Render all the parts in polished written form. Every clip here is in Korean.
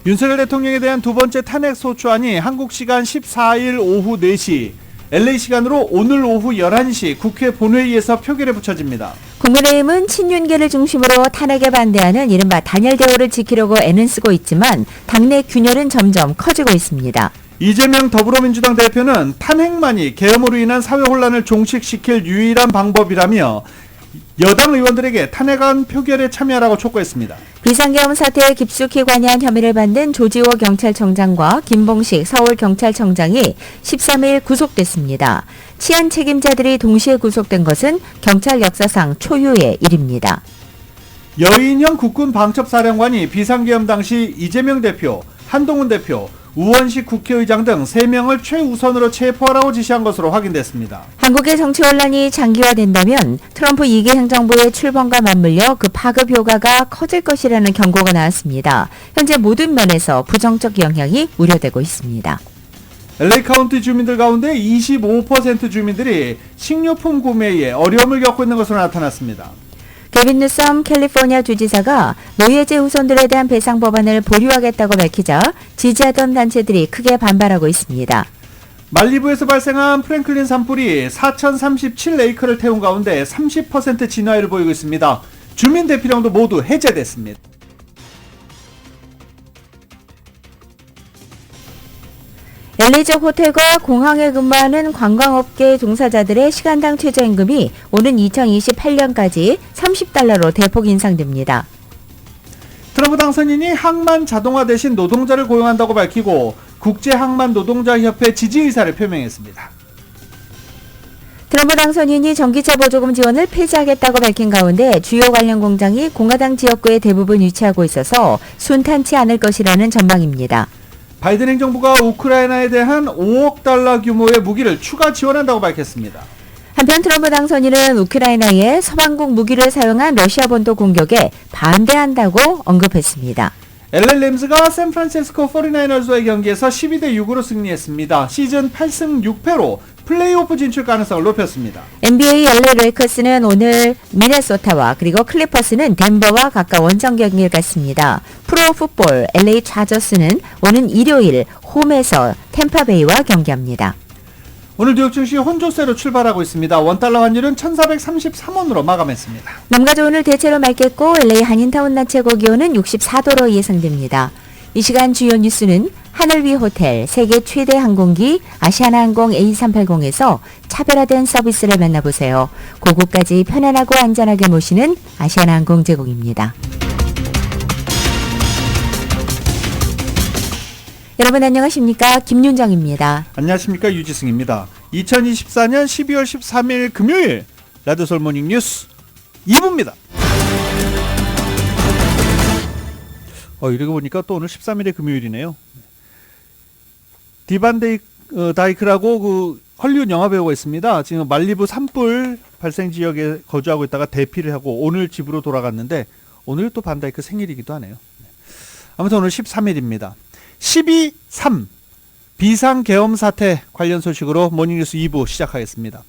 윤석열 대통령에 대한 두 번째 탄핵 소추안이 한국 시간 14일 오후 4시, LA 시간으로 오늘 오후 11시 국회 본회의에서 표결에 붙여집니다. 국민의힘은 친윤계를 중심으로 탄핵에 반대하는 이른바 단일 대우를 지키려고 애는 쓰고 있지만 당내 균열은 점점 커지고 있습니다. 이재명 더불어민주당 대표는 탄핵만이 계엄으로 인한 사회 혼란을 종식시킬 유일한 방법이라며 여당 의원들에게 탄핵안 표결에 참여하라고 촉구했습니다. 비상계엄 사태에 깊숙이 관여한 혐의를 받는 조지호 경찰청장과 김봉식 서울경찰청장이 13일 구속됐습니다. 치안 책임자들이 동시에 구속된 것은 경찰 역사상 초유의 일입니다. 여인형 국군 방첩사령관이 비상계엄 당시 이재명 대표, 한동훈 대표, 우원식 국회의장 등 3명을 최우선으로 체포하라고 지시한 것으로 확인됐습니다. 한국의 정치 혼란이 장기화된다면 트럼프 2기 행정부의 출범과 맞물려 그 파급 효과가 커질 것이라는 경고가 나왔습니다. 현재 모든 면에서 부정적 영향이 우려되고 있습니다. LA 카운티 주민들 가운데 25% 주민들이 식료품 구매에 어려움을 겪고 있는 것으로 나타났습니다. 게빈 뉴섬 캘리포니아 주지사가 노예제 후손들에 대한 배상 법안을 보류하겠다고 밝히자 지지하던 단체들이 크게 반발하고 있습니다. 말리부에서 발생한 프랭클린 산불이 4,037에이커를 태운 가운데 30% 진화율을 보이고 있습니다. 주민 대피령도 모두 해제됐습니다. LA 지역 호텔과 공항에 근무하는 관광업계 종사자들의 시간당 최저임금이 오는 2028년까지 $30로 대폭 인상됩니다. 트럼프 당선인이 항만 자동화 대신 노동자를 고용한다고 밝히고 국제항만노동자협회 지지 의사를 표명했습니다. 트럼프 당선인이 전기차 보조금 지원을 폐지하겠다고 밝힌 가운데 주요 관련 공장이 공화당 지역구에 대부분 위치하고 있어서 순탄치 않을 것이라는 전망입니다. 바이든 행정부가 우크라이나에 대한 $5억 규모의 무기를 추가 지원한다고 밝혔습니다. 한편 트럼프 당선인은 우크라이나에 서방국 무기를 사용한 러시아 본토 공격에 반대한다고 언급했습니다. LA 램스가 샌프란시스코 49ers와의 경기에서 12대6으로 승리했습니다. 시즌 8승 6패로 플레이오프 진출 가능성을 높였습니다. NBA LA 레이커스는 오늘 미네소타와 그리고 클리퍼스는 덴버와 각각 원정 경기를 갖습니다. 프로풋볼 LA 차저스는 오는 일요일 홈에서 템파베이와 경기합니다. 오늘 뉴욕 증시 혼조세로 출발하고 있습니다. 원달러 환율은 1,433원으로 마감했습니다. 남가주 오늘 대체로 맑겠고 LA 한인타운 낮 최고 기온은 64도로 예상됩니다. 이 시간 주요 뉴스는 하늘 위 호텔, 세계 최대 항공기 아시아나항공 A380에서 차별화된 서비스를 만나보세요. 고국까지 편안하고 안전하게 모시는 아시아나항공 제공입니다. 여러분 안녕하십니까? 김윤정입니다. 안녕하십니까? 유지승입니다. 2024년 12월 13일 금요일 라디오솔 모닝 뉴스 2부입니다. 이러고 보니까 또 오늘 13일의 금요일이네요. 디반 다이크라고 그 헐리우드 영화배우가 있습니다. 지금 말리부 산불 발생 지역에 거주하고 있다가 대피를 하고 오늘 집으로 돌아갔는데 오늘 또 반다이크 생일이기도 하네요. 아무튼 오늘 13일입니다. 12.3 비상계엄 사태 관련 소식으로 모닝뉴스 2부 시작하겠습니다.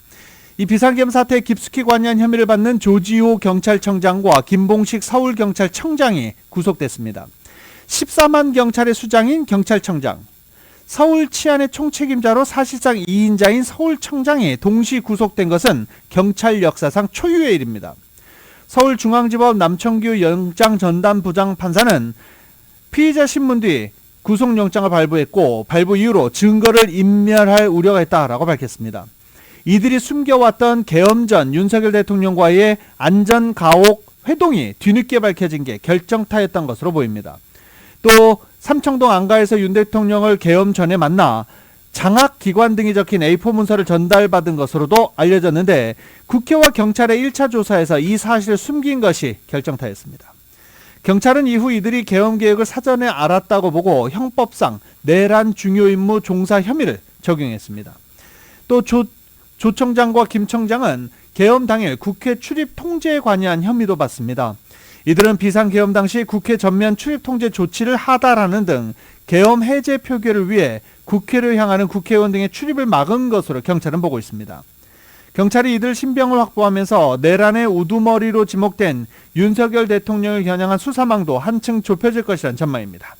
이 비상계엄 사태에 깊숙이 관여한 혐의를 받는 조지호 경찰청장과 김봉식 서울경찰청장이 구속됐습니다. 14만 경찰의 수장인 경찰청장, 서울 치안의 총책임자로 사실상 2인자인 서울청장이 동시 구속된 것은 경찰 역사상 초유의 일입니다. 서울중앙지법 남청규 영장전담부장 판사는 피의자 신문 뒤 구속영장을 발부했고 발부 이후로 증거를 인멸할 우려가 있다라고 밝혔습니다. 이들이 숨겨왔던 계엄 전 윤석열 대통령과의 안전가옥 회동이 뒤늦게 밝혀진 게 결정타였던 것으로 보입니다. 또 삼청동 안가에서 윤 대통령을 계엄 전에 만나 장학기관 등이 적힌 A4 문서를 전달받은 것으로도 알려졌는데 국회와 경찰의 1차 조사에서 이 사실을 숨긴 것이 결정타였습니다. 경찰은 이후 이들이 계엄 계획을 사전에 알았다고 보고 형법상 내란 중요 임무 종사 혐의를 적용했습니다. 또 조 청장과 김 청장은 계엄 당일 국회 출입 통제에 관여한 혐의도 받습니다. 이들은 비상계엄 당시 국회 전면 출입 통제 조치를 하달하는 등 계엄 해제 표결을 위해 국회를 향하는 국회의원 등의 출입을 막은 것으로 경찰은 보고 있습니다. 경찰이 이들 신병을 확보하면서 내란의 우두머리로 지목된 윤석열 대통령을 겨냥한 수사망도 한층 좁혀질 것이란 전망입니다.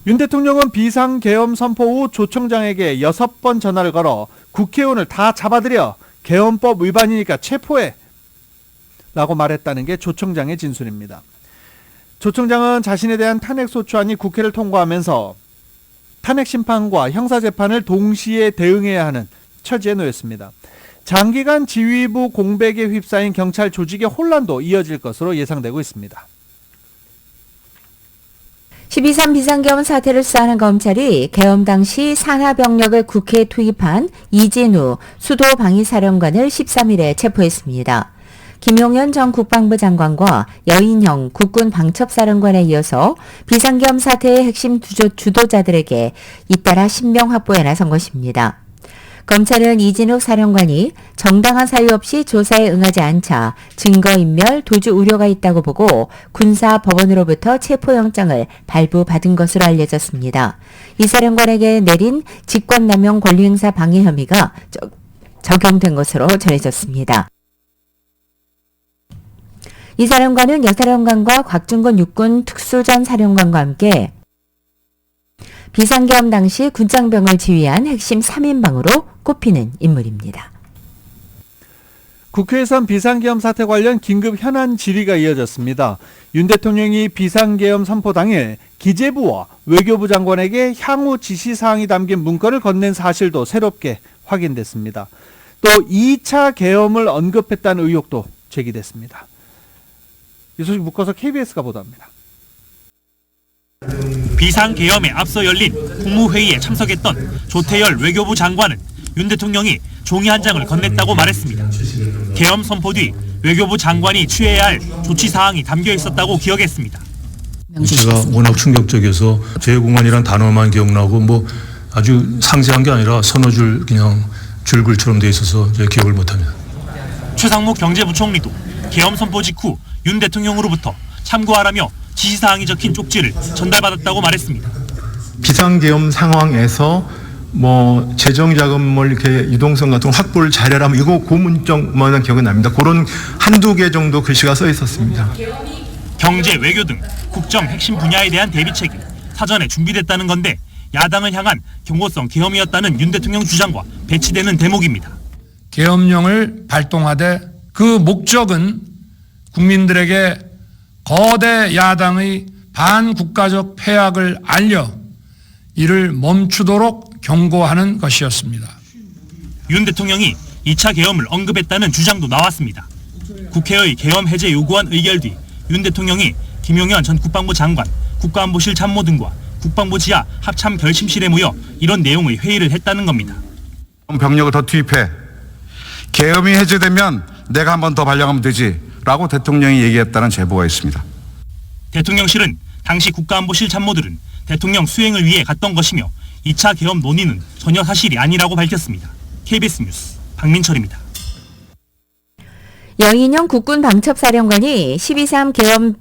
윤 대통령은 비상계엄 선포 후 조청장에게 6번 전화를 걸어 국회의원을 다 잡아들여 계엄법 위반이니까 체포해 라고 말했다는 게 조청장의 진술입니다. 조청장은 자신에 대한 탄핵소추안이 국회를 통과하면서 탄핵심판과 형사재판을 동시에 대응해야 하는 처지에 놓였습니다. 장기간 지휘부 공백에 휩싸인 경찰 조직의 혼란도 이어질 것으로 예상되고 있습니다. 12.3 비상계엄 사태를 수사하는 검찰이 계엄 당시 산하병력을 국회에 투입한 이진우 수도방위사령관을 13일에 체포했습니다. 김용현 전 국방부 장관과 여인형 국군방첩사령관에 이어서 비상계엄 사태의 핵심 주도자들에게 잇따라 신병 확보에 나선 것입니다. 검찰은 이진욱 사령관이 정당한 사유 없이 조사에 응하지 않자 증거인멸, 도주 우려가 있다고 보고 군사법원으로부터 체포영장을 발부받은 것으로 알려졌습니다. 이 사령관에게 내린 직권남용 권리행사 방해 혐의가 적용된 것으로 전해졌습니다. 이 사령관은 여사령관과 곽중근 육군 특수전 사령관과 함께 비상계엄 당시 군장병을 지휘한 핵심 3인방으로 꼽히는 인물입니다. 국회에선 비상계엄 사태 관련 긴급 현안 질의가 이어졌습니다. 윤 대통령이 비상계엄 선포 당일 기재부와 외교부 장관에게 향후 지시사항이 담긴 문건을 건넨 사실도 새롭게 확인됐습니다. 또 2차 계엄을 언급했다는 의혹도 제기됐습니다. 이 소식 묶어서 KBS가 보도합니다. 비상계엄에 앞서 열린 국무회의에 참석했던 조태열 외교부 장관은 윤 대통령이 종이 한 장을 건넸다고 말했습니다. 계엄 선포 뒤 외교부 장관이 취해야 할 조치사항이 담겨 있었다고 기억했습니다. 제가 워낙 충격적이어서 재공안이란 단어만 기억나고 뭐 아주 상세한 게 아니라 서너 줄 그냥 줄글처럼 돼 있어서 제가 기억을 못합니다. 최상무 경제부총리도 계엄 선포 직후 윤 대통령으로부터 참고하라며 지시사항이 적힌 쪽지를 전달받았다고 말했습니다. 비상계엄 상황에서 뭐 재정자금 이렇게 유동성 같은 걸 확보를 잘해라면 이거 고문장만 기억은 납니다. 그런 한두 개 정도 글씨가 써 있었습니다. 경제, 외교 등 국정 핵심 분야에 대한 대비책이 사전에 준비됐다는 건데 야당을 향한 경고성 계엄이었다는 윤 대통령 주장과 배치되는 대목입니다. 계엄령을 발동하되 그 목적은 국민들에게 거대 야당의 반국가적 패악을 알려 이를 멈추도록 경고하는 것이었습니다. 윤 대통령이 2차 계엄을 언급했다는 주장도 나왔습니다. 국회의 계엄 해제 요구안 의결 뒤 윤 대통령이 김용현 전 국방부 장관, 국가안보실 참모 등과 국방부 지하 합참 결심실에 모여 이런 내용의 회의를 했다는 겁니다. 병력을 더 투입해. 계엄이 해제되면 내가 한 번 더 발령하면 되지 라고 대통령이 얘기했다는 제보가 있습니다. 대통령실은 당시 국가안보실 참모들은 대통령 수행을 위해 갔던 것이며 2차 계엄 논의는 전혀 사실이 아니라고 밝혔습니다. KBS 뉴스 박민철입니다. 여인형 국군방첩사령관이 12.3 계엄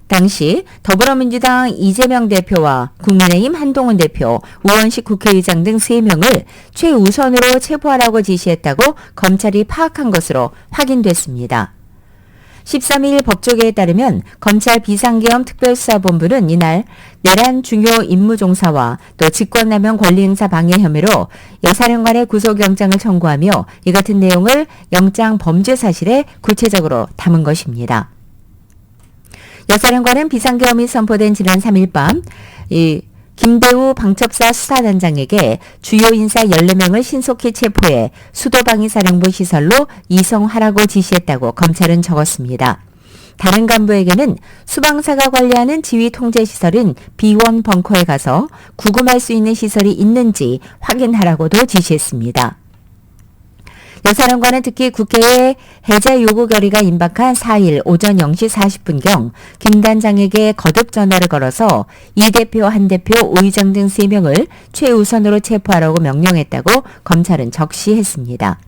당시 더불어민주당 이재명 대표와 국민의힘 한동훈 대표, 우원식 국회의장 등 3명을 최우선으로 체포하라고 지시했다고 검찰이 파악한 것으로 확인됐습니다. 13일 법조계에 따르면 검찰 비상계엄 특별수사본부는 이날 내란 중요 임무종사와 또 직권남용 권리행사 방해 혐의로 여사령관의 구속영장을 청구하며 이 같은 내용을 영장 범죄 사실에 구체적으로 담은 것입니다. 여사령관은 비상계엄이 선포된 지난 3일 밤 김대우 방첩사 수사단장에게 주요 인사 14명을 신속히 체포해 수도방위사령부 시설로 이송하라고 지시했다고 검찰은 적었습니다. 다른 간부에게는 수방사가 관리하는 지휘통제시설인 B1 벙커에 가서 구금할 수 있는 시설이 있는지 확인하라고도 지시했습니다. 여사령관은 특히 국회에 해제 요구 결의가 임박한 4일 오전 0시 40분경 김 단장에게 거듭 전화를 걸어서 이 대표, 한 대표, 오 의장 등 3명을 최우선으로 체포하라고 명령했다고 검찰은 적시했습니다.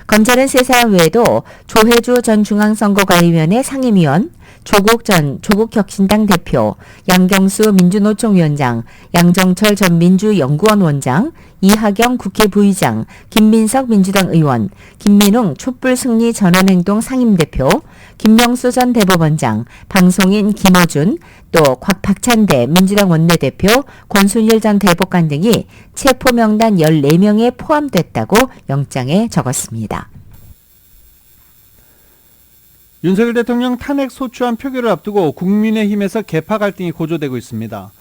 검찰은 3사람 외에도 조혜주 전 중앙선거관리위원회 상임위원, 조국 전 조국혁신당 대표, 양경수 민주노총 위원장, 양정철 전 민주연구원 원장, 이하경 국회 부의장, 김민석 민주당 의원, 김민웅 촛불승리 전환행동 상임대표, 김명수 전 대법원장, 방송인 김어준, 또 박찬대 민주당 원내대표, 권순일 전 대법관 등이 체포명단 14명에 포함됐다고 영장에 적었습니다. 윤석열 대통령 탄핵 소추안 표결을 앞두고 국민의힘에서 계파 갈등이 고조되고 있습니다.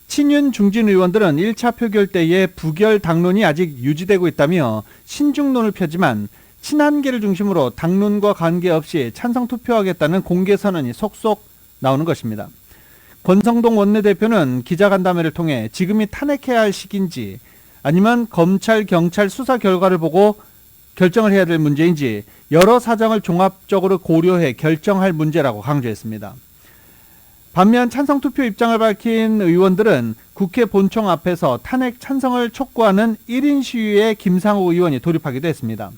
친윤 중진 의원들은 1차 표결 때의 부결 당론이 아직 유지되고 있다며 신중론을 펴지만 친한계를 중심으로 당론과 관계없이 찬성 투표하겠다는 공개 선언이 속속 나오는 것입니다. 권성동 원내대표는 기자간담회를 통해 지금이 탄핵해야 할 시기인지 아니면 검찰, 경찰 수사 결과를 보고 결정을 해야 될 문제인지 여러 사정을 종합적으로 고려해 결정할 문제라고 강조했습니다. 반면 찬성 투표 입장을 밝힌 의원들은 국회 본청 앞에서 탄핵 찬성을 촉구하는 1인 시위에 김상호 의원이 돌입하기도 했습니다.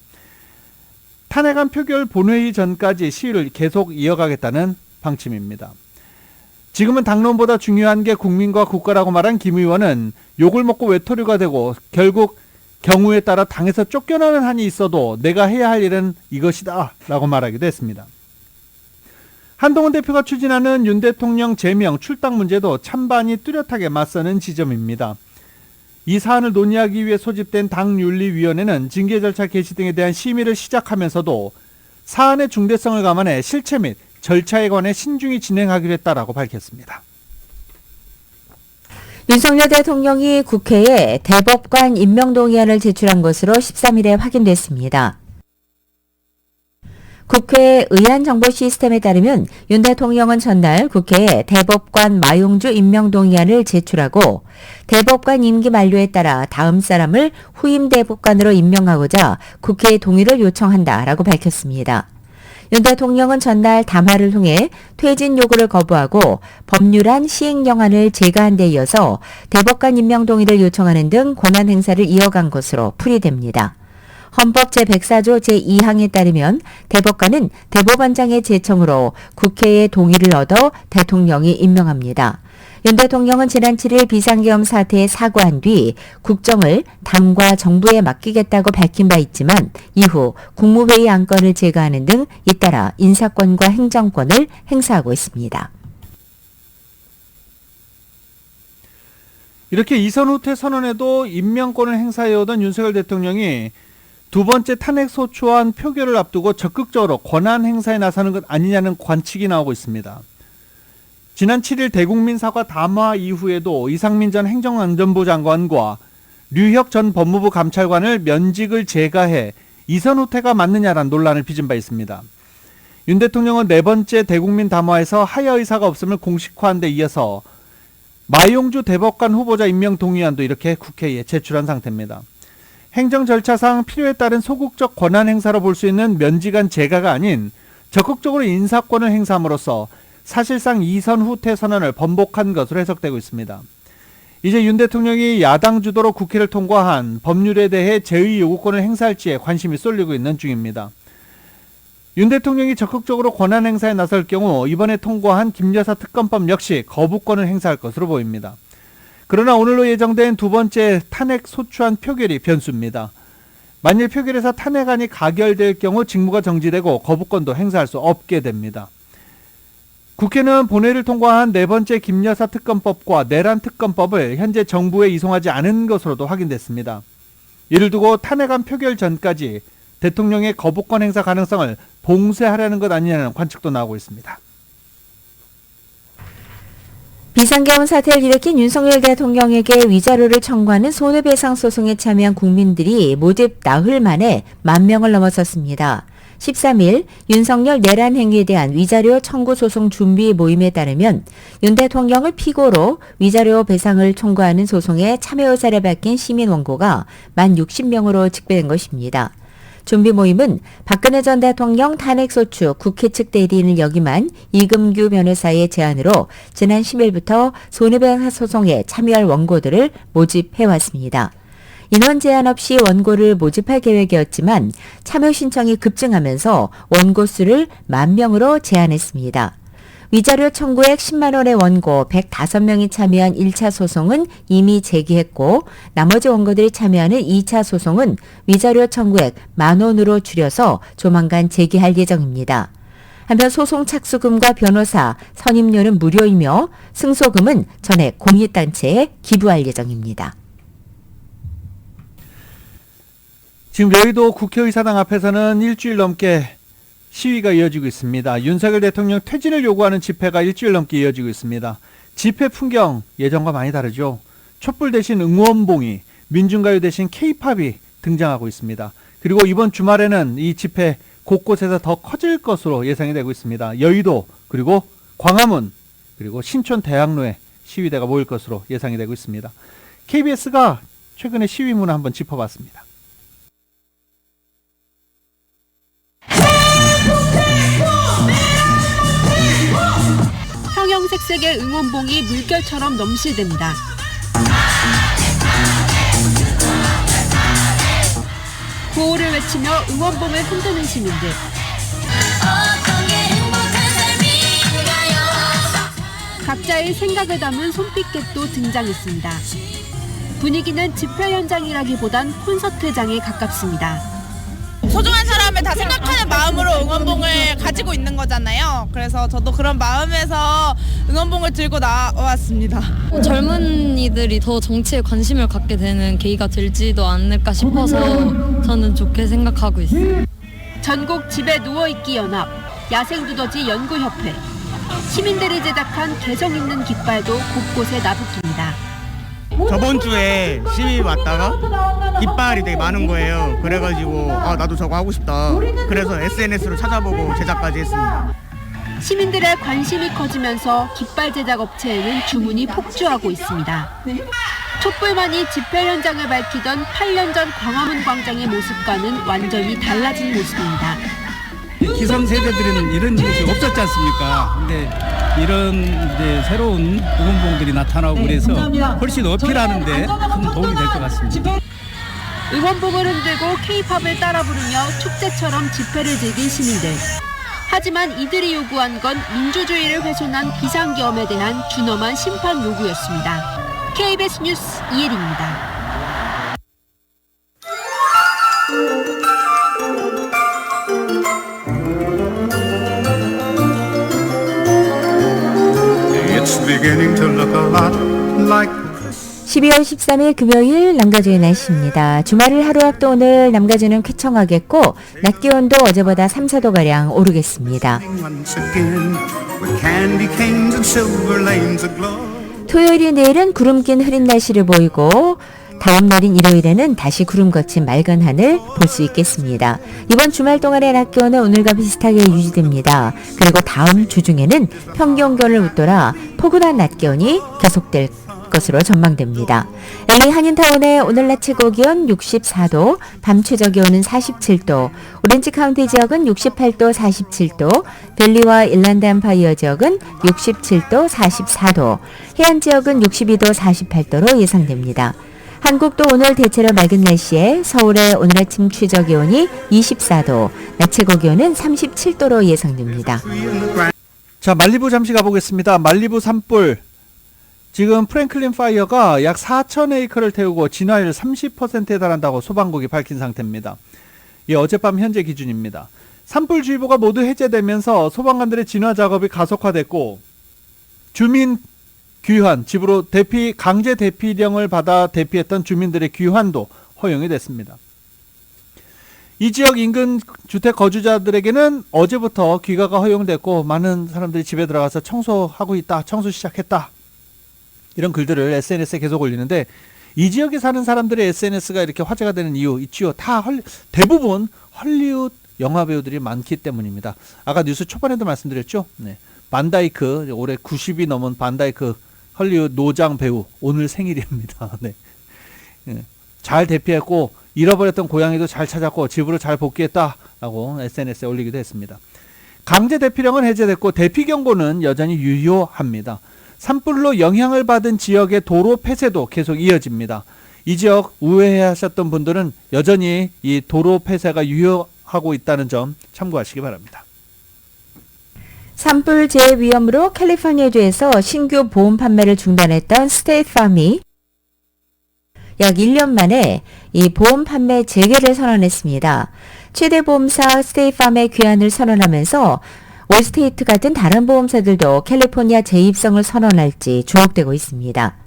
탄핵안 표결 본회의 전까지 시위를 계속 이어가겠다는 방침입니다. 지금은 당론보다 중요한 게 국민과 국가라고 말한 김 의원은 욕을 먹고 외톨이가 되고 결국 경우에 따라 당에서 쫓겨나는 한이 있어도 내가 해야 할 일은 이것이다 라고 말하기도 했습니다. 한동훈 대표가 추진하는 윤 대통령 제명 출당 문제도 찬반이 뚜렷하게 맞서는 지점입니다. 이 사안을 논의하기 위해 소집된 당윤리위원회는 징계 절차 개시 등에 대한 심의를 시작하면서도 사안의 중대성을 감안해 실체 및 절차에 관해 신중히 진행하기로 했다라고 밝혔습니다. 윤석열 대통령이 국회에 대법관 임명동의안을 제출한 것으로 13일에 확인됐습니다. 국회 의안 정보 시스템에 따르면 윤 대통령은 전날 국회에 대법관 마용주 임명동의안을 제출하고 대법관 임기 만료에 따라 다음 사람을 후임 대법관으로 임명하고자 국회의 동의를 요청한다라고 밝혔습니다. 윤 대통령은 전날 담화를 통해 퇴진 요구를 거부하고 법률안 시행령안을 제거한 데 이어서 대법관 임명 동의를 요청하는 등 권한 행사를 이어간 것으로 풀이됩니다. 헌법 제104조 제2항에 따르면 대법관은 대법원장의 제청으로 국회의 동의를 얻어 대통령이 임명합니다. 윤 대통령은 지난 7일 비상계엄 사태에 사과한 뒤 국정을 당과 정부에 맡기겠다고 밝힌 바 있지만 이후 국무회의 안건을 제거하는 등 잇따라 인사권과 행정권을 행사하고 있습니다. 이렇게 이선 후퇴 선언에도 임명권을 행사해오던 윤석열 대통령이 두 번째 탄핵 소추안 표결을 앞두고 적극적으로 권한 행사에 나서는 것 아니냐는 관측이 나오고 있습니다. 지난 7일 대국민 사과 담화 이후에도 이상민 전 행정안전부 장관과 류혁 전 법무부 감찰관을 면직을 제거해 이선 후퇴가 맞느냐란 논란을 빚은 바 있습니다. 윤 대통령은 네 번째 대국민 담화에서 하야 의사가 없음을 공식화한 데 이어서 마용주 대법관 후보자 임명 동의안도 이렇게 국회에 제출한 상태입니다. 행정 절차상 필요에 따른 소극적 권한 행사로 볼 수 있는 면직안 제거가 아닌 적극적으로 인사권을 행사함으로써 사실상 이선 후퇴 선언을 번복한 것으로 해석되고 있습니다. 이제 윤 대통령이 야당 주도로 국회를 통과한 법률에 대해 제의 요구권을 행사할지에 관심이 쏠리고 있는 중입니다. 윤 대통령이 적극적으로 권한 행사에 나설 경우 이번에 통과한 김여사 특검법 역시 거부권을 행사할 것으로 보입니다. 그러나 오늘로 예정된 두 번째 탄핵 소추안 표결이 변수입니다. 만일 표결에서 탄핵안이 가결될 경우 직무가 정지되고 거부권도 행사할 수 없게 됩니다. 국회는 본회의를 통과한 네 번째 김여사 특검법과 내란 특검법을 현재 정부에 이송하지 않은 것으로도 확인됐습니다. 이를 두고 탄핵안 표결 전까지 대통령의 거부권 행사 가능성을 봉쇄하려는 것 아니냐는 관측도 나오고 있습니다. 비상계엄 사태를 일으킨 윤석열 대통령에게 위자료를 청구하는 손해배상 소송에 참여한 국민들이 모집 나흘 만에 10,000명을 넘어섰습니다. 13일 윤석열 내란 행위에 대한 위자료 청구 소송 준비 모임에 따르면 윤 대통령을 피고로 위자료 배상을 청구하는 소송에 참여 의사를 밝힌 시민 원고가 10,060명으로 집계된 것입니다. 준비 모임은 박근혜 전 대통령 탄핵소추 국회 측 대리인을 역임한 이금규 변호사의 제안으로 지난 10일부터 손해배상 소송에 참여할 원고들을 모집해왔습니다. 인원 제한 없이 원고를 모집할 계획이었지만 참여 신청이 급증하면서 원고 수를 10,000명으로 제한했습니다. 위자료 청구액 10만 원의 원고 105명이 참여한 1차 소송은 이미 제기했고 나머지 원고들이 참여하는 2차 소송은 위자료 청구액 1만 원으로 줄여서 조만간 제기할 예정입니다. 한편 소송 착수금과 변호사, 선임료는 무료이며 승소금은 전액 공익단체에 기부할 예정입니다. 지금 여의도 국회의사당 앞에서는 일주일 넘게 시위가 이어지고 있습니다. 윤석열 대통령 퇴진을 요구하는 집회가 일주일 넘게 이어지고 있습니다. 집회 풍경 예전과 많이 다르죠. 촛불 대신 응원봉이, 민중가요 대신 K-팝이 등장하고 있습니다. 그리고 이번 주말에는 이 집회 곳곳에서 더 커질 것으로 예상이 되고 있습니다. 여의도, 그리고 광화문, 그리고 신촌 대학로에 시위대가 모일 것으로 예상이 되고 있습니다. KBS가 최근에 시위 문화 한번 짚어봤습니다. 형형색색의 응원봉이 물결처럼 넘실댑니다. 구호를 외치며 응원봉을 흔드는 시민들. 각자의 생각을 담은 손빛객도 등장했습니다. 분위기는 집회 현장이라기보단 콘서트장에 가깝습니다. 소중한 사람을 다 생각하는 마음으로 응원봉을 가지고 있는 거잖아요. 그래서 저도 그런 마음에서 응원봉을 들고 나왔습니다. 젊은이들이 더 정치에 관심을 갖게 되는 계기가 될지도 않을까 싶어서 저는 좋게 생각하고 있어요. 전국 집에 누워있기 연합, 야생두더지 연구협회, 시민들이 제작한 개성 있는 깃발도 곳곳에 나부낍니다. 저번 주에 시위 왔다가 깃발이 되게 많은 거예요. 그래가지고 나도 저거 하고 싶다. 그래서 SNS로 찾아보고 제작까지 했습니다. 시민들의 관심이 커지면서 깃발 제작 업체에는 주문이 폭주하고 있습니다. 촛불만이 집회 현장을 밝히던 8년 전 광화문 광장의 모습과는 완전히 달라진 모습입니다. 기성세대들은 이런 것이 없었지 않습니까? 근데 이런 이제 새로운 응원봉들이 나타나고 그래서 훨씬 어필하는데 큰 도움이 될 것 같습니다. 응원봉을 흔들고 K-팝을 따라 부르며 축제처럼 집회를 즐긴 시민들. 하지만 이들이 요구한 건 민주주의를 훼손한 비상계엄에 대한 준엄한 심판 요구였습니다. KBS 뉴스 이혜리입니다. It's beginning to look a lot like 12월 13일 금요일 남가주의 날씨입니다. 주말을 하루 앞둔 오늘 남가주는 쾌청하겠고 낮 기온도 어제보다 3, 4도가량 오르겠습니다. once again with candy canes and silver lanes aglow. 토요일이 내일은 구름 낀 흐린 날씨를 보이고 다음 날인 일요일에는 다시 구름 거친 맑은 하늘 볼 수 있겠습니다. 이번 주말 동안의 낮 기온은 오늘과 비슷하게 유지됩니다. 그리고 다음 주 중에는 평균 기온을 웃돌아 포근한 낮 기온이 계속될 것으로 전망됩니다. LA 한인타운의 오늘 낮 최고 기온 64도, 밤 최저 기온은 47도, 오렌지 카운티 지역은 68도, 47도, 벨리와 일란드 엠파이어 지역은 67도, 44도, 해안 지역은 62도, 48도로 예상됩니다. 한국도 오늘 대체로 맑은 날씨에 서울의 오늘 아침 최저 기온이 24도, 낮 최고 기온은 37도로 예상됩니다. 자, 말리부 잠시 가보겠습니다. 말리부 산불. 지금 프랭클린 파이어가 약 4,000에이커를 태우고 진화율 30%에 달한다고 소방국이 밝힌 상태입니다. 이 어젯밤 현재 기준입니다. 산불주의보가 모두 해제되면서 소방관들의 진화 작업이 가속화됐고 주민 귀환, 집으로 강제 대피령을 받아 대피했던 주민들의 귀환도 허용이 됐습니다. 이 지역 인근 주택 거주자들에게는 어제부터 귀가가 허용됐고 많은 사람들이 집에 들어가서 청소하고 있다, 청소 시작했다, 이런 글들을 SNS에 계속 올리는데 이 지역에 사는 사람들의 SNS가 이렇게 화제가 되는 이유 있지요. 대부분 헐리우드 영화 배우들이 많기 때문입니다. 아까 뉴스 초반에도 말씀드렸죠. 네. 반다이크, 올해 90이 넘은 반다이크 헐리우드 노장 배우 오늘 생일입니다. 네. 네. 잘 대피했고 잃어버렸던 고양이도 잘 찾았고 집으로 잘 복귀했다라고 SNS에 올리기도 했습니다. 강제 대피령은 해제됐고 대피 경보는 여전히 유효합니다. 산불로 영향을 받은 지역의 도로 폐쇄도 계속 이어집니다. 이 지역 우회하셨던 분들은 여전히 이 도로 폐쇄가 유효하고 있다는 점 참고하시기 바랍니다. 산불 재해 위험으로 캘리포니아주에서 신규 보험 판매를 중단했던 스테이트팜이 약 1년 만에 이 보험 판매 재개를 선언했습니다. 최대 보험사 스테이트팜의 귀환을 선언하면서 올스테이트 같은 다른 보험사들도 캘리포니아 재입성을 선언할지 주목되고 있습니다.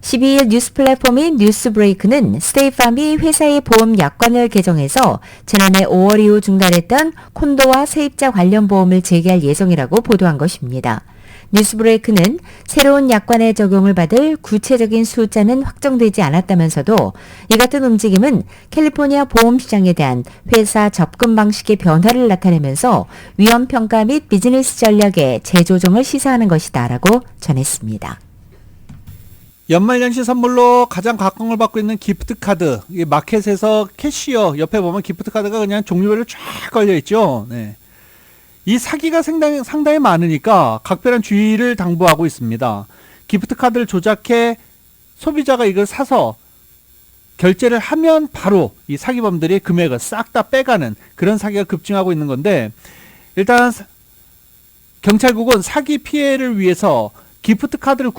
12일 뉴스 플랫폼인 뉴스브레이크는 스테이트팜이 회사의 보험 약관을 개정해서 지난해 5월 이후 중단했던 콘도와 세입자 관련 보험을 재개할 예정이라고 보도한 것입니다. 뉴스브레이크는 새로운 약관의 적용을 받을 구체적인 숫자는 확정되지 않았다면서도 이 같은 움직임은 캘리포니아 보험 시장에 대한 회사 접근 방식의 변화를 나타내면서 위험 평가 및 비즈니스 전략의 재조정을 시사하는 것이다라고 전했습니다. 연말연시 선물로 가장 각광을 받고 있는 기프트카드. 이 마켓에서 캐시어 옆에 보면 기프트카드가 그냥 종류별로 쫙 걸려있죠. 네. 이 사기가 상당히 많으니까 각별한 주의를 당부하고 있습니다. 기프트카드를 조작해 소비자가 이걸 사서 결제를 하면 바로 이 사기범들이 금액을 싹 다 빼가는 그런 사기가 급증하고 있는 건데, 일단 경찰국은 사기 피해를 위해서 기프트카드를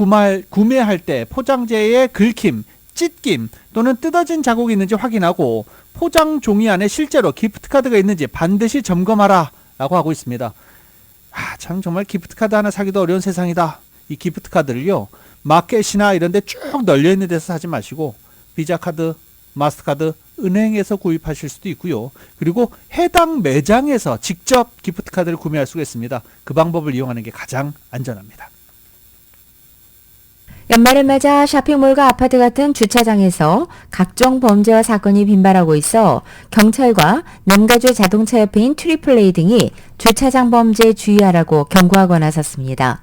구매할 때 포장재에 긁힘, 찢김 또는 뜯어진 자국이 있는지 확인하고 포장 종이 안에 실제로 기프트카드가 있는지 반드시 점검하라 라고 하고 있습니다. 참 정말 기프트카드 하나 사기도 어려운 세상이다. 이 기프트카드를요, 마켓이나 이런 데 쭉 널려 있는 데서 사지 마시고 비자카드, 마스터카드, 은행에서 구입하실 수도 있고요. 그리고 해당 매장에서 직접 기프트카드를 구매할 수가 있습니다. 그 방법을 이용하는 게 가장 안전합니다. 연말을 맞아 쇼핑몰과 아파트 같은 주차장에서 각종 범죄와 사건이 빈발하고 있어 경찰과 남가주 자동차협회인 트리플A 등이 주차장 범죄에 주의하라고 경고하고 나섰습니다.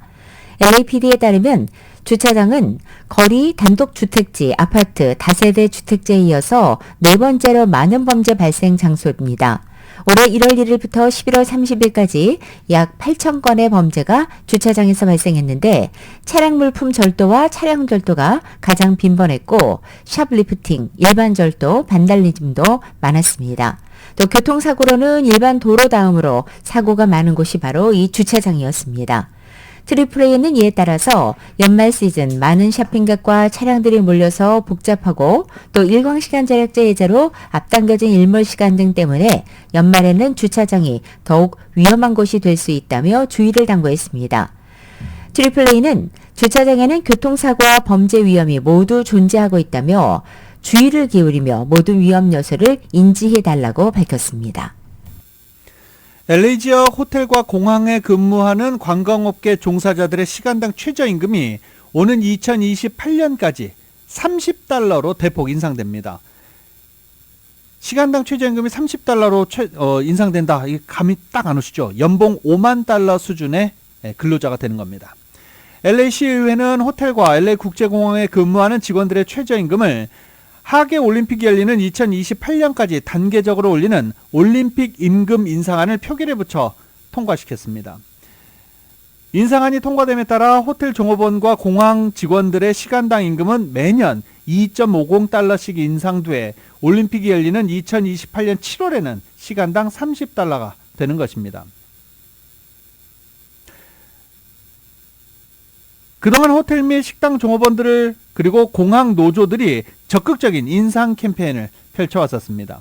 LAPD에 따르면 주차장은 거리, 단독주택지, 아파트, 다세대 주택지에 이어서 네 번째로 많은 범죄 발생 장소입니다. 올해 1월 1일부터 11월 30일까지 약 8,000건의 범죄가 주차장에서 발생했는데 차량 물품 절도와 차량 절도가 가장 빈번했고 샵리프팅, 일반 절도, 반달리즘도 많았습니다. 또 교통사고로는 일반 도로 다음으로 사고가 많은 곳이 바로 이 주차장이었습니다. 트리플A는 이에 따라서 연말 시즌 많은 쇼핑객과 차량들이 몰려서 복잡하고 또 일광시간 절약제 예제로 앞당겨진 일몰 시간 등 때문에 연말에는 주차장이 더욱 위험한 곳이 될 수 있다며 주의를 당부했습니다. 트리플A는 주차장에는 교통사고와 범죄 위험이 모두 존재하고 있다며 주의를 기울이며 모든 위험 요소를 인지해달라고 밝혔습니다. LA 지역 호텔과 공항에 근무하는 관광업계 종사자들의 시간당 최저임금이 오는 2028년까지 $30로 대폭 인상됩니다. 시간당 최저임금이 $30로 인상된다. 이 감이 딱 안 오시죠? 연봉 $50,000 수준의 근로자가 되는 겁니다. LA시의회는 호텔과 LA 국제공항에 근무하는 직원들의 최저임금을 하계 올림픽이 열리는 2028년까지 단계적으로 올리는 올림픽 임금 인상안을 표결에 붙여 통과시켰습니다. 인상안이 통과됨에 따라 호텔 종업원과 공항 직원들의 시간당 임금은 매년 $2.50씩 인상돼 올림픽이 열리는 2028년 7월에는 시간당 $30가 되는 것입니다. 그동안 호텔 및 식당 종업원들을 그리고 공항 노조들이 적극적인 인상 캠페인을 펼쳐왔었습니다.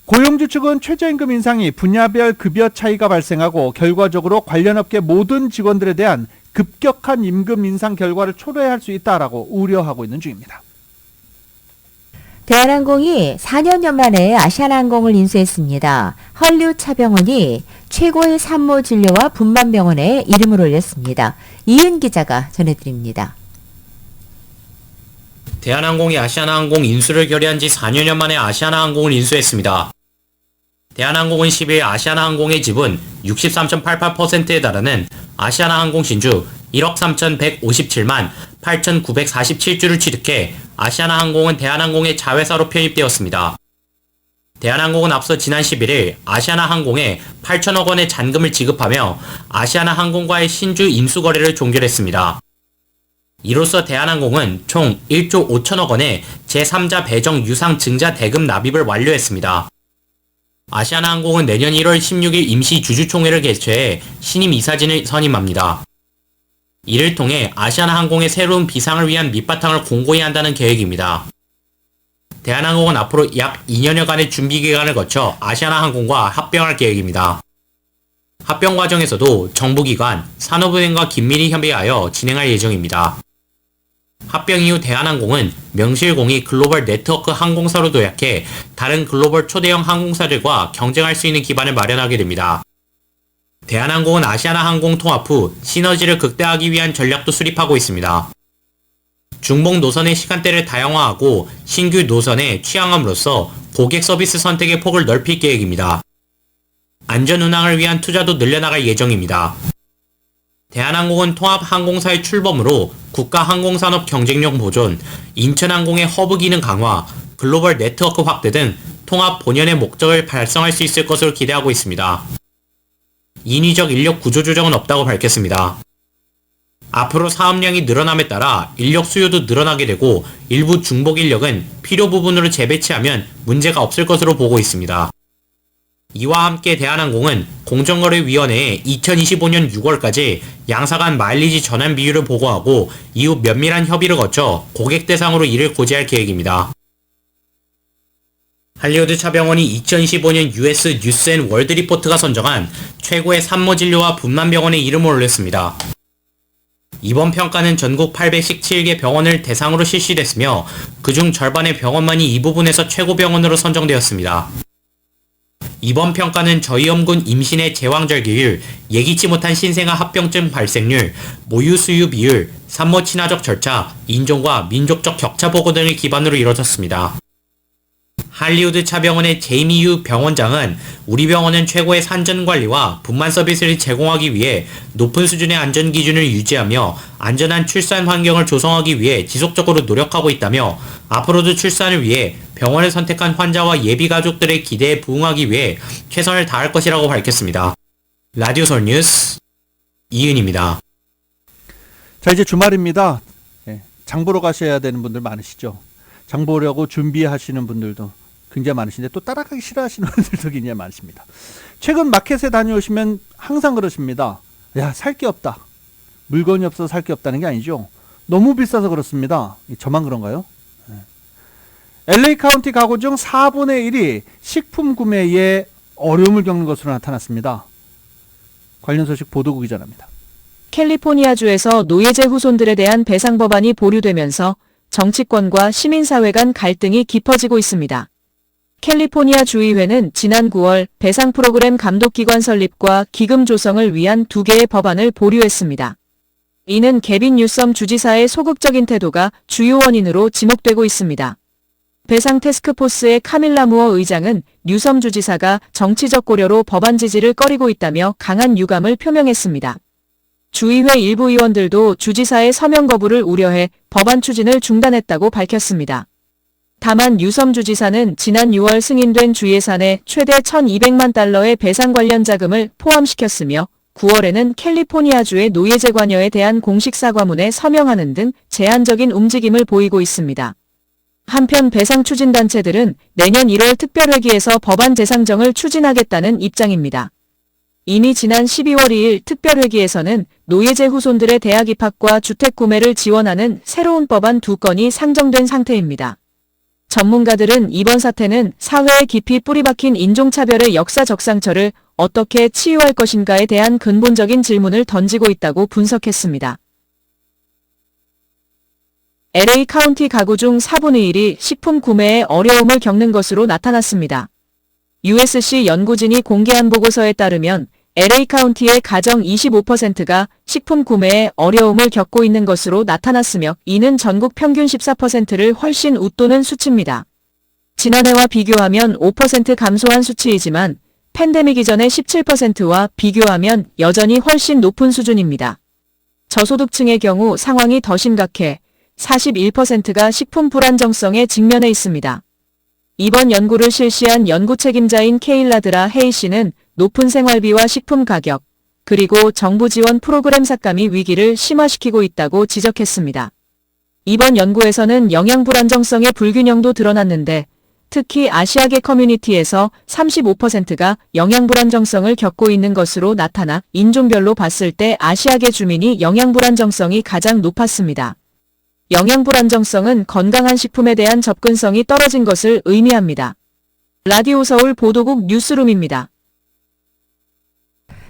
고용주 측은 최저임금 인상이 분야별 급여 차이가 발생하고 결과적으로 관련 업계 모든 직원들에 대한 급격한 임금 인상 결과를 초래할 수 있다라고 우려하고 있는 중입니다. 대한항공이 4년여 만에 아시아나항공을 인수했습니다. 헐리우드 차병원이 최고의 산모 진료와 분만병원에 이름을 올렸습니다. 이은 기자가 전해드립니다. 대한항공이 아시아나항공 인수를 결의한 지 4년여 만에 아시아나항공을 인수했습니다. 대한항공은 12일 아시아나항공의 지분 63.88%에 달하는 아시아나항공 신주 1억 3,157만 8,947주를 취득해 아시아나항공은 대한항공의 자회사로 편입되었습니다. 대한항공은 앞서 지난 11일 아시아나항공에 8천억 원의 잔금을 지급하며 아시아나항공과의 신주 인수 거래를 종결했습니다. 이로써 대한항공은 총 1조 5천억 원의 제3자 배정 유상 증자 대금 납입을 완료했습니다. 아시아나항공은 내년 1월 16일 임시 주주총회를 개최해 신임 이사진을 선임합니다. 이를 통해 아시아나항공의 새로운 비상을 위한 밑바탕을 공고히 한다는 계획입니다. 대한항공은 앞으로 약 2년여간의 준비기간을 거쳐 아시아나항공과 합병할 계획입니다. 합병 과정에서도 정부기관, 산업은행과 긴밀히 협의하여 진행할 예정입니다. 합병 이후 대한항공은 명실공히 글로벌 네트워크 항공사로 도약해 다른 글로벌 초대형 항공사들과 경쟁할 수 있는 기반을 마련하게 됩니다. 대한항공은 아시아나항공 통합 후 시너지를 극대화하기 위한 전략도 수립하고 있습니다. 중복 노선의 시간대를 다양화하고 신규 노선에 취항함으로써 고객 서비스 선택의 폭을 넓힐 계획입니다. 안전 운항을 위한 투자도 늘려나갈 예정입니다. 대한항공은 통합 항공사의 출범으로 국가 항공산업 경쟁력 보존, 인천항공의 허브 기능 강화, 글로벌 네트워크 확대 등 통합 본연의 목적을 달성할 수 있을 것으로 기대하고 있습니다. 인위적 인력 구조 조정은 없다고 밝혔습니다. 앞으로 사업량이 늘어남에 따라 인력 수요도 늘어나게 되고 일부 중복 인력은 필요 부분으로 재배치하면 문제가 없을 것으로 보고 있습니다. 이와 함께 대한항공은 공정거래위원회에 2025년 6월까지 양사 간 마일리지 전환 비율을 보고하고 이후 면밀한 협의를 거쳐 고객 대상으로 이를 고지할 계획입니다. 할리우드 차병원이 2025년 US 뉴스앤 월드 리포트가 선정한 최고의 산모진료와 분만병원에 이름을 올렸습니다. 이번 평가는 전국 817개 병원을 대상으로 실시됐으며 그중 절반의 병원만이 이 부분에서 최고 병원으로 선정되었습니다. 이번 평가는 저위험군 임신의 제왕절개율, 예기치 못한 신생아 합병증 발생률, 모유 수유 비율, 산모 친화적 절차, 인종과 민족적 격차 보고 등을 기반으로 이뤄졌습니다. 할리우드 차병원의 제이미 유 병원장은 우리 병원은 최고의 산전관리와 분만 서비스를 제공하기 위해 높은 수준의 안전기준을 유지하며 안전한 출산 환경을 조성하기 위해 지속적으로 노력하고 있다며 앞으로도 출산을 위해 병원을 선택한 환자와 예비 가족들의 기대에 부응하기 위해 최선을 다할 것이라고 밝혔습니다. 라디오 서울 뉴스 이은입니다. 자, 이제 주말입니다. 장 보러 가셔야 되는 분들 많으시죠. 장 보려고 준비하시는 분들도 굉장히 많으신데 또 따라가기 싫어하시는 분들도 굉장히 많으십니다. 최근 마켓에 다녀오시면 항상 그러십니다. 야, 살 게 없다. 물건이 없어서 살 게 없다는 게 아니죠. 너무 비싸서 그렇습니다. 저만 그런가요? LA 카운티 가구 중 4분의 1이 식품 구매에 어려움을 겪는 것으로 나타났습니다. 관련 소식 보도국 기자입니다. 캘리포니아주에서 노예제 후손들에 대한 배상 법안이 보류되면서 정치권과 시민사회 간 갈등이 깊어지고 있습니다. 캘리포니아 주의회는 지난 9월 배상 프로그램 감독기관 설립과 기금 조성을 위한 2개의 법안을 보류했습니다. 이는 게빈 뉴섬 주지사의 소극적인 태도가 주요 원인으로 지목되고 있습니다. 배상 태스크포스의 카밀라 무어 의장은 뉴섬 주지사가 정치적 고려로 법안 지지를 꺼리고 있다며 강한 유감을 표명했습니다. 주의회 일부 의원들도 주지사의 서명 거부를 우려해 법안 추진을 중단했다고 밝혔습니다. 다만 뉴섬 주지사는 지난 6월 승인된 주 예산에 최대 1,200만 달러의 배상 관련 자금을 포함시켰으며 9월에는 캘리포니아주의 노예제 관여에 대한 공식 사과문에 서명하는 등 제한적인 움직임을 보이고 있습니다. 한편 배상 추진단체들은 내년 1월 특별회기에서 법안 재상정을 추진하겠다는 입장입니다. 이미 지난 12월 2일 특별회기에서는 노예제 후손들의 대학 입학과 주택 구매를 지원하는 새로운 법안 2건이 상정된 상태입니다. 전문가들은 이번 사태는 사회에 깊이 뿌리박힌 인종차별의 역사적 상처를 어떻게 치유할 것인가에 대한 근본적인 질문을 던지고 있다고 분석했습니다. LA 카운티 가구 중 4분의 1이 식품 구매에 어려움을 겪는 것으로 나타났습니다. USC 연구진이 공개한 보고서에 따르면 LA 카운티의 가정 25%가 식품 구매에 어려움을 겪고 있는 것으로 나타났으며 이는 전국 평균 14%를 훨씬 웃도는 수치입니다. 지난해와 비교하면 5% 감소한 수치이지만 팬데믹 이전의 17%와 비교하면 여전히 훨씬 높은 수준입니다. 저소득층의 경우 상황이 더 심각해 41%가 식품 불안정성에 직면해 있습니다. 이번 연구를 실시한 연구 책임자인 케일라드라 헤이 씨는 높은 생활비와 식품 가격, 그리고 정부 지원 프로그램 삭감이 위기를 심화시키고 있다고 지적했습니다. 이번 연구에서는 영양 불안정성의 불균형도 드러났는데 특히 아시아계 커뮤니티에서 35%가 영양 불안정성을 겪고 있는 것으로 나타나 인종별로 봤을 때 아시아계 주민이 영양 불안정성이 가장 높았습니다. 영양 불안정성은 건강한 식품에 대한 접근성이 떨어진 것을 의미합니다. 라디오 서울 보도국 뉴스룸입니다.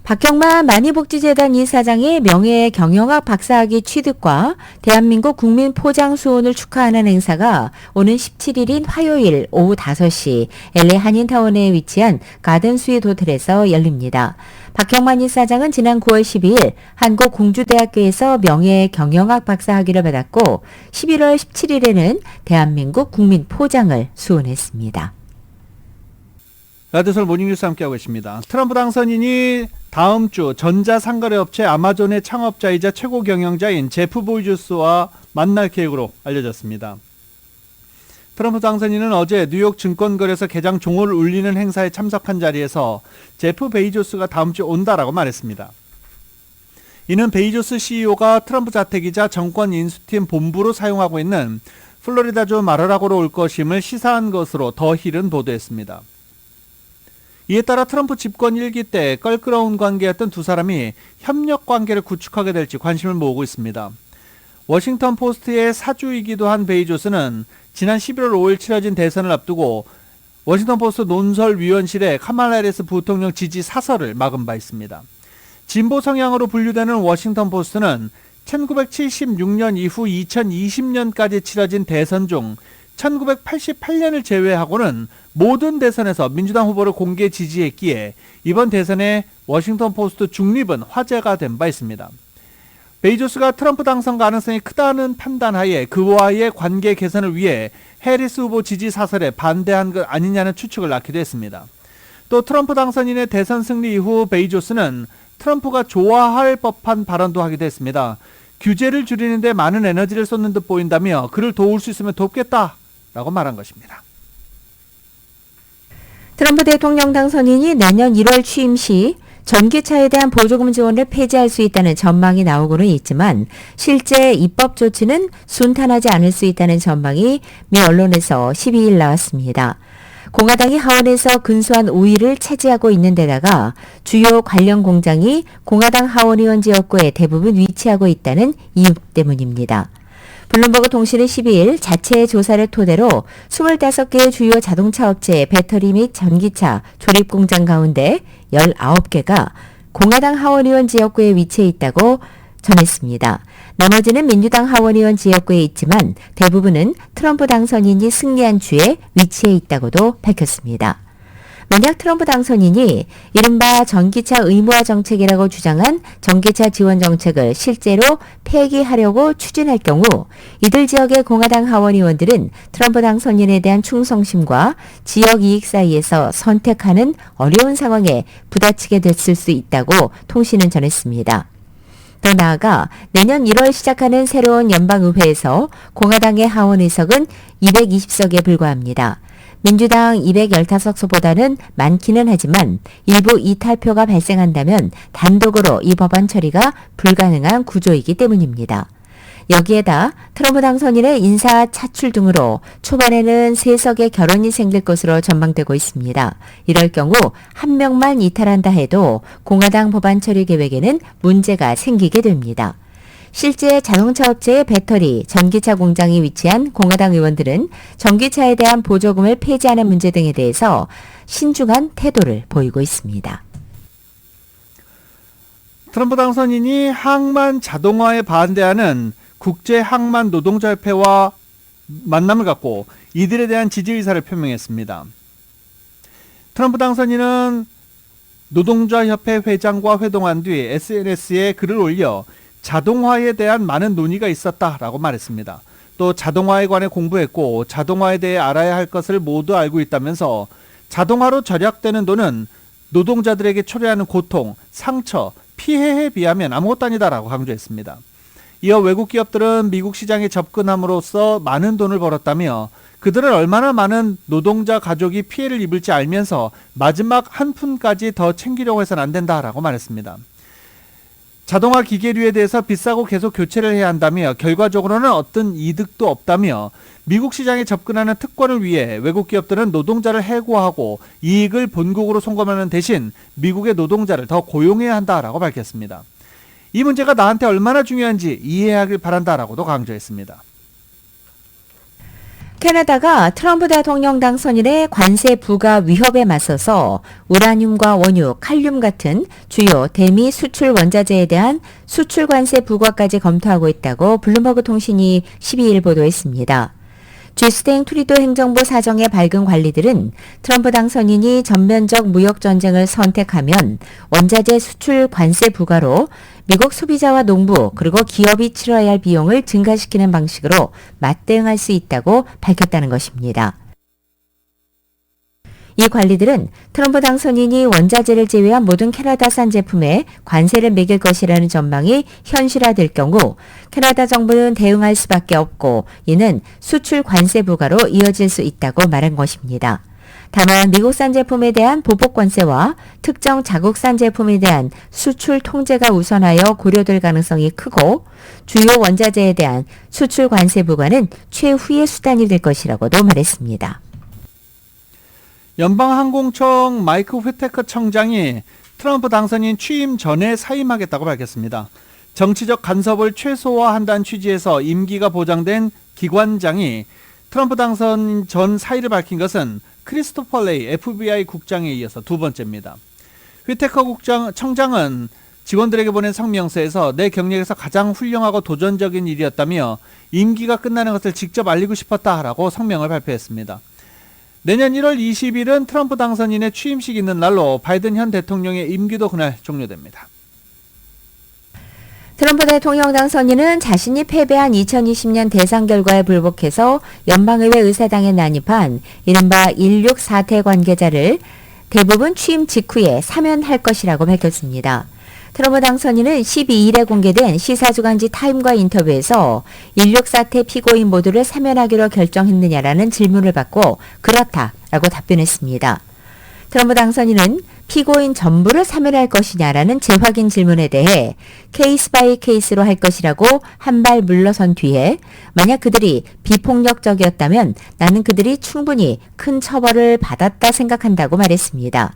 박형만 만이복지재단 이사장의 명예 경영학 박사학위 취득과 대한민국 국민 포장 수혼을 축하하는 행사가 오는 17일인 화요일 오후 5시 LA 한인타운에 위치한 가든 스윗 호텔에서 열립니다. 박형만 이사장은 지난 9월 12일 한국공주대학교에서 명예 경영학 박사학위를 받았고 11월 17일에는 대한민국 국민 포장을 수혼했습니다. 라디오설 모닝뉴스 함께하고 있습니다. 트럼프 당선인이 다음 주 전자상거래업체 아마존의 창업자이자 최고 경영자인 제프 베이조스와 만날 계획으로 알려졌습니다. 트럼프 당선인은 어제 뉴욕 증권거래소 개장 종호를 울리는 행사에 참석한 자리에서 제프 베이조스가 다음 주에 온다라고 말했습니다. 이는 베이조스 CEO가 트럼프 자택이자 정권 인수팀 본부로 사용하고 있는 플로리다주 마르라고로 올 것임을 시사한 것으로 더 힐은 보도했습니다. 이에 따라 트럼프 집권 1기 때 껄끄러운 관계였던 두 사람이 협력 관계를 구축하게 될지 관심을 모으고 있습니다. 워싱턴 포스트의 사주이기도 한 베이조스는 지난 11월 5일 치러진 대선을 앞두고 워싱턴 포스트 논설위원실에 카말라 해리스 부통령 지지 사설을 막은 바 있습니다. 진보 성향으로 분류되는 워싱턴 포스트는 1976년 이후 2020년까지 치러진 대선 중 1988년을 제외하고는 모든 대선에서 민주당 후보를 공개 지지했기에 이번 대선의 워싱턴 포스트 중립은 화제가 된 바 있습니다. 베이조스가 트럼프 당선 가능성이 크다는 판단하에 그와의 관계 개선을 위해 해리스 후보 지지 사설에 반대한 것 아니냐는 추측을 낳기도 했습니다. 또 트럼프 당선인의 대선 승리 이후 베이조스는 트럼프가 좋아할 법한 발언도 하기도 했습니다. 규제를 줄이는데 많은 에너지를 쏟는 듯 보인다며 그를 도울 수 있으면 돕겠다라고 말한 것입니다. 트럼프 대통령 당선인이 내년 1월 취임 시 전기차에 대한 보조금 지원을 폐지할 수 있다는 전망이 나오고는 있지만 실제 입법 조치는 순탄하지 않을 수 있다는 전망이 미 언론에서 12일 나왔습니다. 공화당이 하원에서 근소한 우위를 차지하고 있는 데다가 주요 관련 공장이 공화당 하원 의원 지역구에 대부분 위치하고 있다는 이유 때문입니다. 블룸버그 통신은 12일 자체 조사를 토대로 25개의 주요 자동차 업체의 배터리 및 전기차 조립 공장 가운데 19개가 공화당 하원의원 지역구에 위치해 있다고 전했습니다. 나머지는 민주당 하원의원 지역구에 있지만 대부분은 트럼프 당선인이 승리한 주에 위치해 있다고도 밝혔습니다. 만약 트럼프 당선인이 이른바 전기차 의무화 정책이라고 주장한 전기차 지원 정책을 실제로 폐기하려고 추진할 경우 이들 지역의 공화당 하원 의원들은 트럼프 당선인에 대한 충성심과 지역 이익 사이에서 선택하는 어려운 상황에 부딪히게 됐을 수 있다고 통신은 전했습니다. 더 나아가 내년 1월 시작하는 새로운 연방의회에서 공화당의 하원 의석은 220석에 불과합니다. 민주당 215석보다는 많기는 하지만 일부 이탈표가 발생한다면 단독으로 이 법안 처리가 불가능한 구조이기 때문입니다. 여기에다 트럼프 당선인의 인사 차출 등으로 초반에는 3석의 결혼이 생길 것으로 전망되고 있습니다. 이럴 경우 한 명만 이탈한다 해도 공화당 법안 처리 계획에는 문제가 생기게 됩니다. 실제 자동차 업체의 배터리, 전기차 공장이 위치한 공화당 의원들은 전기차에 대한 보조금을 폐지하는 문제 등에 대해서 신중한 태도를 보이고 있습니다. 트럼프 당선인이 항만 자동화에 반대하는 국제항만 노동자협회와 만남을 갖고 이들에 대한 지지 의사를 표명했습니다. 트럼프 당선인은 노동자협회 회장과 회동한 뒤 SNS에 글을 올려 자동화에 대한 많은 논의가 있었다라고 말했습니다. 또 자동화에 관해 공부했고 자동화에 대해 알아야 할 것을 모두 알고 있다면서 자동화로 절약되는 돈은 노동자들에게 초래하는 고통, 상처, 피해에 비하면 아무것도 아니다라고 강조했습니다. 이어 외국 기업들은 미국 시장에 접근함으로써 많은 돈을 벌었다며 그들은 얼마나 많은 노동자 가족이 피해를 입을지 알면서 마지막 한 푼까지 더 챙기려고 해서는 안 된다라고 말했습니다. 자동화 기계류에 대해서 비싸고 계속 교체를 해야 한다며 결과적으로는 어떤 이득도 없다며 미국 시장에 접근하는 특권을 위해 외국 기업들은 노동자를 해고하고 이익을 본국으로 송금하는 대신 미국의 노동자를 더 고용해야 한다라고 밝혔습니다. 이 문제가 나한테 얼마나 중요한지 이해하길 바란다라고도 강조했습니다. 캐나다가 트럼프 대통령 당선인의 관세 부과 위협에 맞서서 우라늄과 원유, 칼륨 같은 주요 대미 수출 원자재에 대한 수출 관세 부과까지 검토하고 있다고 블룸버그 통신이 12일 보도했습니다. 주스팅 트루도 행정부 사정의 밝은 관리들은 트럼프 당선인이 전면적 무역 전쟁을 선택하면 원자재 수출 관세 부과로 미국 소비자와 농부 그리고 기업이 치러야 할 비용을 증가시키는 방식으로 맞대응할 수 있다고 밝혔다는 것입니다. 이 관리들은 트럼프 당선인이 원자재를 제외한 모든 캐나다산 제품에 관세를 매길 것이라는 전망이 현실화될 경우 캐나다 정부는 대응할 수밖에 없고 이는 수출 관세 부과로 이어질 수 있다고 말한 것입니다. 다만 미국산 제품에 대한 보복 관세와 특정 자국산 제품에 대한 수출 통제가 우선하여 고려될 가능성이 크고 주요 원자재에 대한 수출 관세 부과는 최후의 수단이 될 것이라고도 말했습니다. 연방항공청 마이크 휘테커 청장이 트럼프 당선인 취임 전에 사임하겠다고 밝혔습니다. 정치적 간섭을 최소화한다는 취지에서 임기가 보장된 기관장이 트럼프 당선 전 사의를 밝힌 것은 크리스토퍼 레이 FBI 국장에 이어서 두 번째입니다. 휘테커 청장은 직원들에게 보낸 성명서에서 내 경력에서 가장 훌륭하고 도전적인 일이었다며 임기가 끝나는 것을 직접 알리고 싶었다라고 성명을 발표했습니다. 내년 1월 20일은 트럼프 당선인의 취임식이 있는 날로 바이든 현 대통령의 임기도 그날 종료됩니다. 트럼프 대통령 당선인은 자신이 패배한 2020년 대선 결과에 불복해서 연방의회 의사당에 난입한 이른바 16 사태 관계자를 대부분 취임 직후에 사면할 것이라고 밝혔습니다. 트럼프 당선인은 12일에 공개된 시사주간지 타임과 인터뷰에서 16 사태 피고인 모두를 사면하기로 결정했느냐라는 질문을 받고 그렇다라고 답변했습니다. 트럼프 당선인은 피고인 전부를 사면할 것이냐라는 재확인 질문에 대해 케이스 바이 케이스로 할 것이라고 한 발 물러선 뒤에 만약 그들이 비폭력적이었다면 나는 그들이 충분히 큰 처벌을 받았다 생각한다고 말했습니다.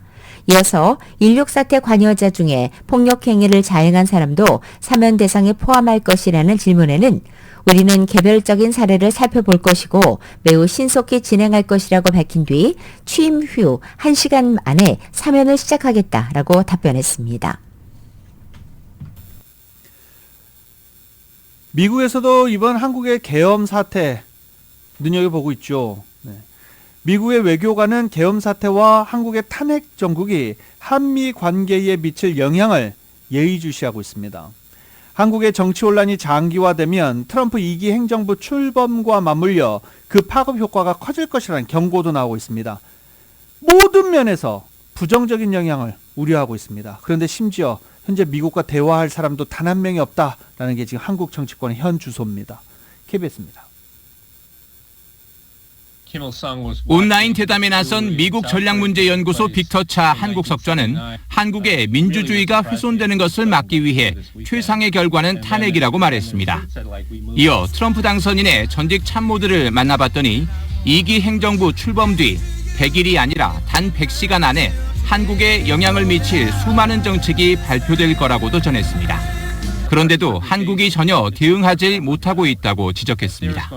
이어서 16 사태 관여자 중에 폭력행위를 자행한 사람도 사면 대상에 포함할 것이라는 질문에는 우리는 개별적인 사례를 살펴볼 것이고 매우 신속히 진행할 것이라고 밝힌 뒤 취임 후 1시간 안에 사면을 시작하겠다라고 답변했습니다. 미국에서도 이번 한국의 계엄 사태 눈여겨보고 있죠. 미국의 외교관은 계엄 사태와 한국의 탄핵 정국이 한미 관계에 미칠 영향을 예의주시하고 있습니다. 한국의 정치 혼란이 장기화되면 트럼프 2기 행정부 출범과 맞물려 그 파급 효과가 커질 것이라는 경고도 나오고 있습니다. 모든 면에서 부정적인 영향을 우려하고 있습니다. 그런데 심지어 현재 미국과 대화할 사람도 단 한 명이 없다라는 게 지금 한국 정치권의 현 주소입니다. KBS입니다. 온라인 대담에 나선 미국 전략문제연구소 빅터 차 한국석좌는 한국의 민주주의가 훼손되는 것을 막기 위해 최상의 결과는 탄핵이라고 말했습니다. 이어 트럼프 당선인의 전직 참모들을 만나봤더니 2기 행정부 출범 뒤 100일이 아니라 단 100시간 안에 한국에 영향을 미칠 수많은 정책이 발표될 거라고도 전했습니다. 그런데도 한국이 전혀 대응하지 못하고 있다고 지적했습니다.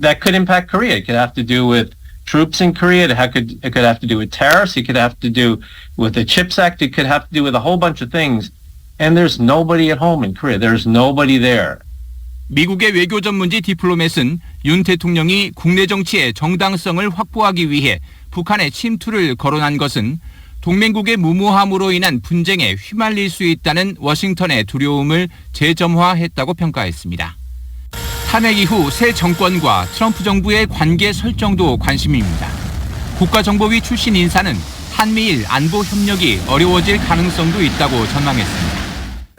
That could impact Korea. It could have to do with troops in Korea. It could have to do with tariffs. It could have to do with the CHIPS Act. It could have to do with a whole bunch of things. And there's nobody at home in Korea. There's nobody there. 미국의 외교 전문지 디플로맷은 윤 대통령이 국내 정치의 정당성을 확보하기 위해 북한의 침투를 거론한 것은 동맹국의 무모함으로 인한 분쟁에 휘말릴 수 있다는 워싱턴의 두려움을 재점화했다고 평가했습니다. 탄핵 이후 새 정권과 트럼프 정부의 관계 설정도 관심입니다. 국가정보위 출신 인사는 한미일 안보 협력이 어려워질 가능성도 있다고 전망했습니다.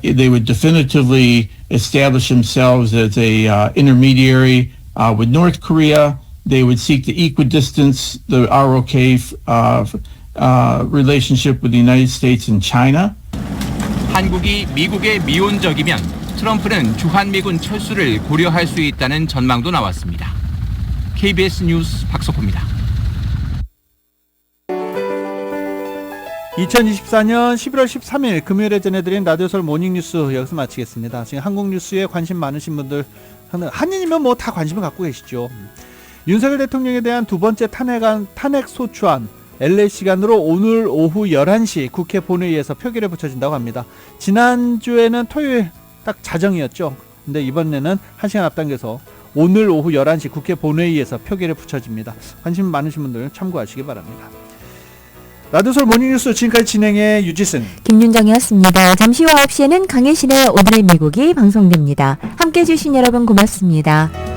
They would definitively establish themselves as a intermediary with North Korea. They would seek to equidistance the ROK relationship with the United States and China. 한국이 미국의 미온적이면 트럼프는 주한미군 철수를 고려할 수 있다는 전망도 나왔습니다. KBS 뉴스 박석호입니다. 2024년 11월 13일 금요일에 전해드린 라디오설 모닝뉴스 여기서 마치겠습니다. 지금 한국 뉴스에 관심 많으신 분들, 한인이면 뭐 다 관심을 갖고 계시죠. 윤석열 대통령에 대한 두 번째 탄핵 소추안 LA 시간으로 오늘 오후 11시 국회 본회의에서 표결에 붙여진다고 합니다. 지난주에는 토요일 딱 자정이었죠. 근데 이번에는 1시간 앞당겨서 오늘 오후 11시 국회 본회의에서 표결에 붙여집니다. 관심 많으신 분들 참고하시기 바랍니다. 라디오설 모닝뉴스 지금까지 진행의 유지승, 김윤정이었습니다. 잠시 후 9시에는 강혜신의 오늘의 미국이 방송됩니다. 함께해 주신 여러분 고맙습니다.